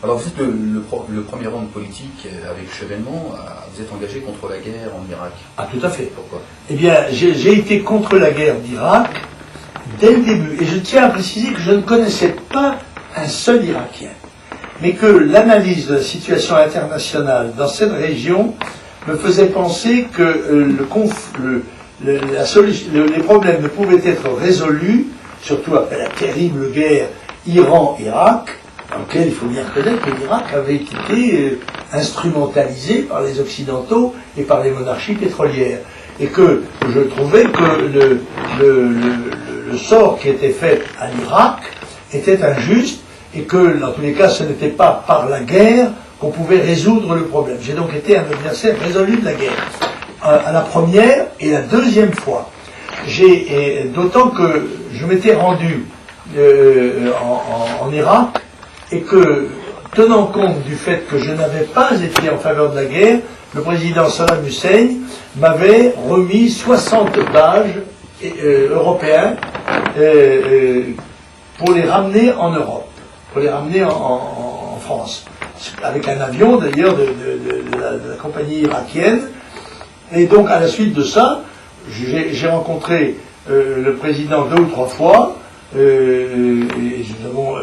Alors vous êtes le premier homme politique avec Chevènement, vous êtes engagé contre la guerre en Irak. Ah, tout à fait. Pourquoi? Eh bien, j'ai été contre la guerre d'Irak dès le début. Et je tiens à préciser que je ne connaissais pas un seul Irakien. Mais que l'analyse de la situation internationale dans cette région me faisait penser que les problèmes ne pouvaient être résolus, surtout après la terrible guerre Iran-Irak, dans laquelle il faut bien reconnaître que l'Irak avait été instrumentalisé par les Occidentaux et par les monarchies pétrolières. Et que je trouvais que le sort qui était fait à l'Irak était injuste et que, dans tous les cas, ce n'était pas par la guerre qu'on pouvait résoudre le problème. J'ai donc été un adversaire résolu de la guerre, à la première et la deuxième fois. D'autant que je m'étais rendu en Irak et que, tenant compte du fait que je n'avais pas été en faveur de la guerre, le président Saddam Hussein m'avait remis 60 otages européens pour les ramener en Europe, pour les ramener en France, avec un avion d'ailleurs de la compagnie irakienne. Et donc à la suite de ça, j'ai rencontré le président 2 ou 3 fois, et nous avons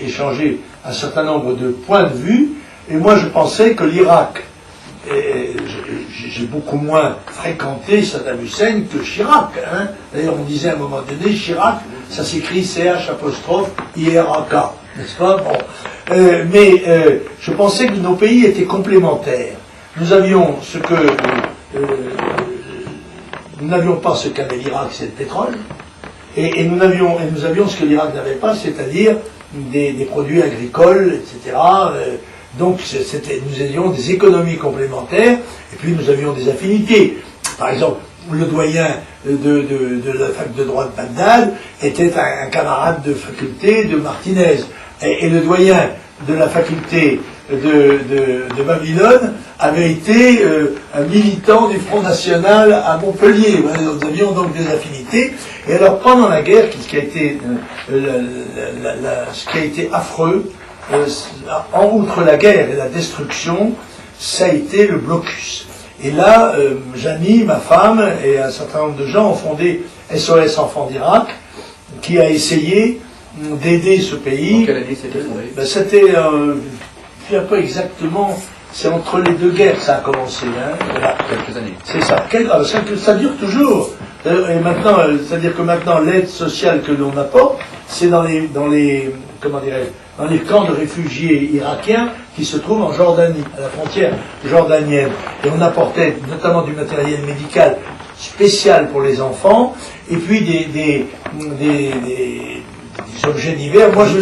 échangé un certain nombre de points de vue, et moi je pensais que l'Irak, j'ai beaucoup moins fréquenté Saddam Hussein que Chirac, hein. D'ailleurs on disait à un moment donné, Chirac, ça s'écrit CH''IRAK, n'est-ce pas? Bon. Mais je pensais que nos pays étaient complémentaires. Nous avions ce que... nous n'avions pas ce qu'avait l'Irak, c'est le pétrole, et nous avions ce que l'Irak n'avait pas, c'est-à-dire des produits agricoles, etc. Donc nous avions des économies complémentaires, et puis nous avions des affinités. Par exemple, le doyen de la fac de droit de Bagdad était un camarade de faculté de Martinez, et le doyen de la faculté de Babylone avait été un militant du Front National à Montpellier. Nous avions donc des affinités. Et alors pendant la guerre, ce qui a été affreux, en outre la guerre et la destruction, ça a été le blocus. Et là, Janie, ma femme, et un certain nombre de gens ont fondé SOS Enfants d'Irak, qui a essayé d'aider ce pays. En quelle année c'était fondé? C'était, je ne sais pas exactement, c'est entre les deux guerres que ça a commencé. Hein, voilà. Quelques années. C'est ça. Ça dure toujours. Et maintenant, c'est-à-dire que maintenant, l'aide sociale que l'on apporte, c'est dans les comment dirais-je, dans les camps de réfugiés irakiens qui se trouvent en Jordanie, à la frontière jordanienne. Et on apportait notamment du matériel médical spécial pour les enfants, et puis des objets divers. Moi, je me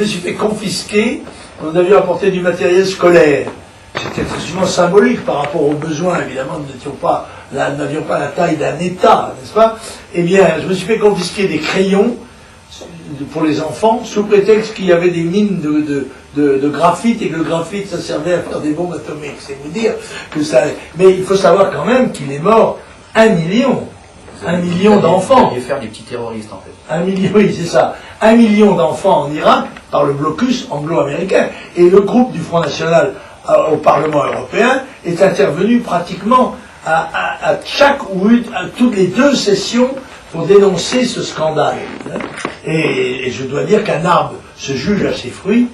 suis fait confisquer. On avait apporté du matériel scolaire. C'était extrêmement symbolique par rapport aux besoins. Évidemment, nous n'avions pas la taille d'un État, n'est-ce pas? Eh bien, je me suis fait confisquer des crayons pour les enfants, sous prétexte qu'il y avait des mines de graphite, et que le graphite, ça servait à faire des bombes atomiques. C'est vous dire que ça... Mais il faut savoir quand même qu'il est mort 1 million. 1 million d'enfants. Vous alliez faire des petits terroristes, en fait. 1 million, oui, c'est ça. 1 million d'enfants en Irak par le blocus anglo-américain. Et le groupe du Front National au Parlement européen est intervenu pratiquement à toutes les 2 sessions pour dénoncer ce scandale. Et je dois dire qu'un arbre se juge à ses fruits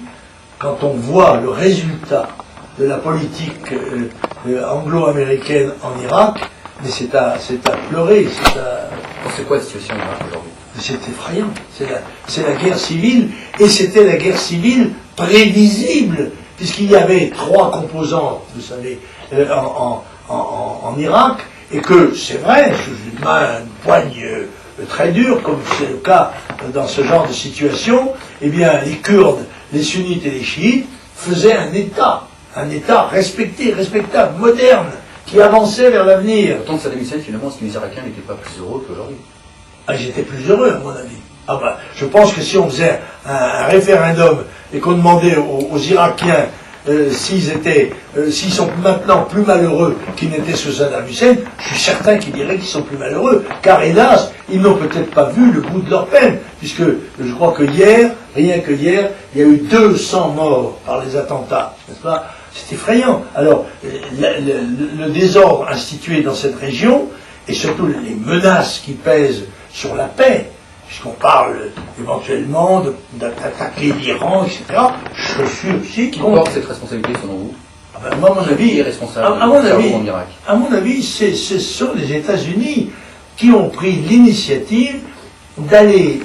quand on voit le résultat de la politique anglo-américaine en Irak. Mais c'est à pleurer. C'est quoi la situation en Irak aujourd'hui? C'est effrayant. C'est la guerre civile, et c'était la guerre civile prévisible, puisqu'il y avait 3 composantes, vous savez, en Irak, et que, c'est vrai, sous une poigne très dure, comme c'est le cas dans ce genre de situation, eh bien, les Kurdes, les sunnites et les chiites faisaient un État respecté, respectable, moderne, qui avançait vers l'avenir. Pourtant, Saddam Hussein, finalement, est-ce que les Irakiens n'étaient pas plus heureux qu'aujourd'hui? Ah, j'étais plus heureux, à mon avis. Ah ben, je pense que si on faisait un référendum et qu'on demandait aux Irakiens s'ils sont maintenant plus malheureux qu'ils n'étaient sous Saddam Hussein, je suis certain qu'ils diraient qu'ils sont plus malheureux, car hélas, ils n'ont peut-être pas vu le bout de leur peine, puisque je crois que hier, rien que hier, il y a eu 200 morts par les attentats, n'est-ce pas? C'est effrayant. Alors, le désordre institué dans cette région, et surtout les menaces qui pèsent sur la paix, puisqu'on parle éventuellement d'attaquer l'Iran, etc. Je suis aussi qui porte cette responsabilité selon vous? Moi, à mon avis, est responsable à mon avis, ce sont les États-Unis qui ont pris l'initiative d'aller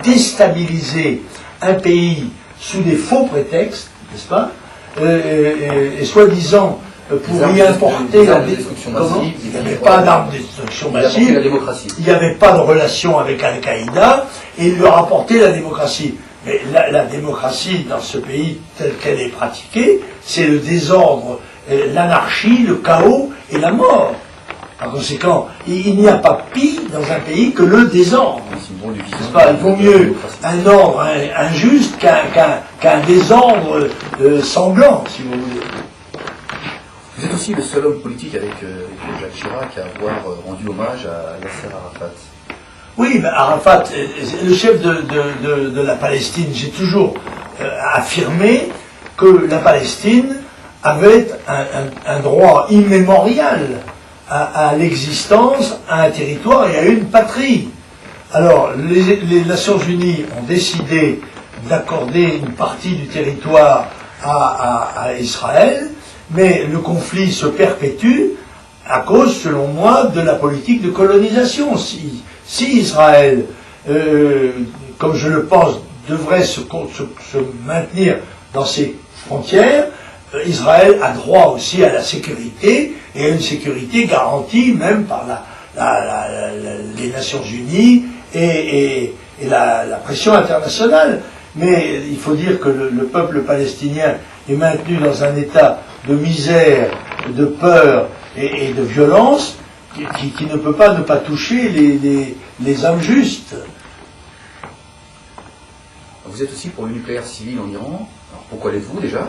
déstabiliser un pays sous des faux prétextes, n'est-ce pas, et soi-disant pour y importer la destruction massive. Il n'y avait pas d'armes de destruction massive, il n'y avait pas de relation avec Al-Qaïda, et il leur apportait la démocratie. Mais la démocratie dans ce pays telle qu'elle est pratiquée, c'est le désordre, l'anarchie, le chaos et la mort. Par conséquent, il n'y a pas pire dans un pays que le désordre. Il vaut mieux un ordre injuste qu'un désordre sanglant, si vous voulez. Vous êtes aussi le seul homme politique avec Jacques Chirac à avoir rendu hommage à Yasser Arafat. Oui, mais Arafat, le chef de la Palestine, j'ai toujours affirmé que la Palestine avait un droit immémorial à l'existence, à un territoire et à une patrie. Alors, les Nations Unies ont décidé d'accorder une partie du territoire à Israël, mais le conflit se perpétue à cause, selon moi, de la politique de colonisation. Si Israël, comme je le pense, devrait se maintenir dans ses frontières, Israël a droit aussi à la sécurité, et à une sécurité garantie même par les Nations Unies et la pression internationale. Mais il faut dire que le peuple palestinien est maintenu dans un état de misère, de peur et de violence qui ne peut pas ne pas toucher les âmes justes. Vous êtes aussi pour le nucléaire civil en Iran. Alors pourquoi l'êtes-vous déjà?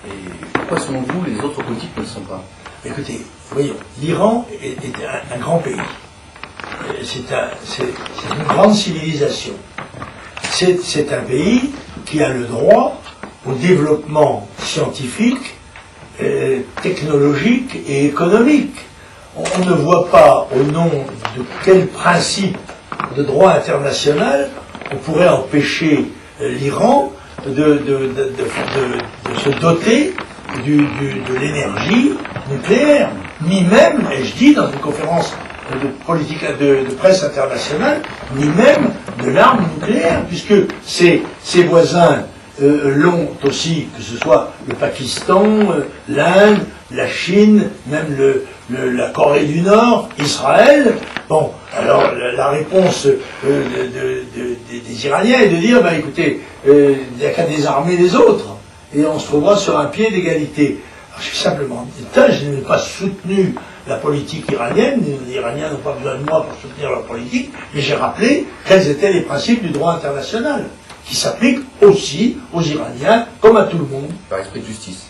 Et pourquoi selon vous les autres politiques ne le sont pas? Écoutez, voyons, l'Iran est un grand pays. C'est une grande civilisation. C'est un pays qui a le droit au développement scientifique, technologique et économique. On ne voit pas au nom de quel principe de droit international on pourrait empêcher l'Iran de se doter de l'énergie nucléaire, ni même, et je dis dans une conférence de presse internationale, ni même de l'arme nucléaire, puisque ses voisins l'ont aussi, que ce soit le Pakistan, l'Inde, la Chine, même la Corée du Nord, Israël. Bon, alors la réponse des Iraniens est de dire, ben écoutez, il n'y a qu'à désarmer les autres, et on se trouvera sur un pied d'égalité. Alors j'ai simplement dit, je n'ai pas soutenu la politique iranienne, les Iraniens n'ont pas besoin de moi pour soutenir leur politique, mais j'ai rappelé quels étaient les principes du droit international, qui s'appliquent aussi aux Iraniens, comme à tout le monde. Par esprit de justice.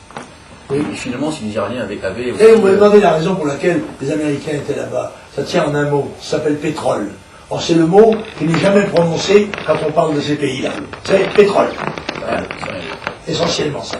Oui. Et finalement, si les Iraniens avaient aussi... Et vous me demandez la raison pour laquelle les Américains étaient là-bas. Ça tient en un mot, ça s'appelle pétrole. Or, c'est le mot qui n'est jamais prononcé quand on parle de ces pays-là. C'est pétrole. Voilà. Essentiellement ça.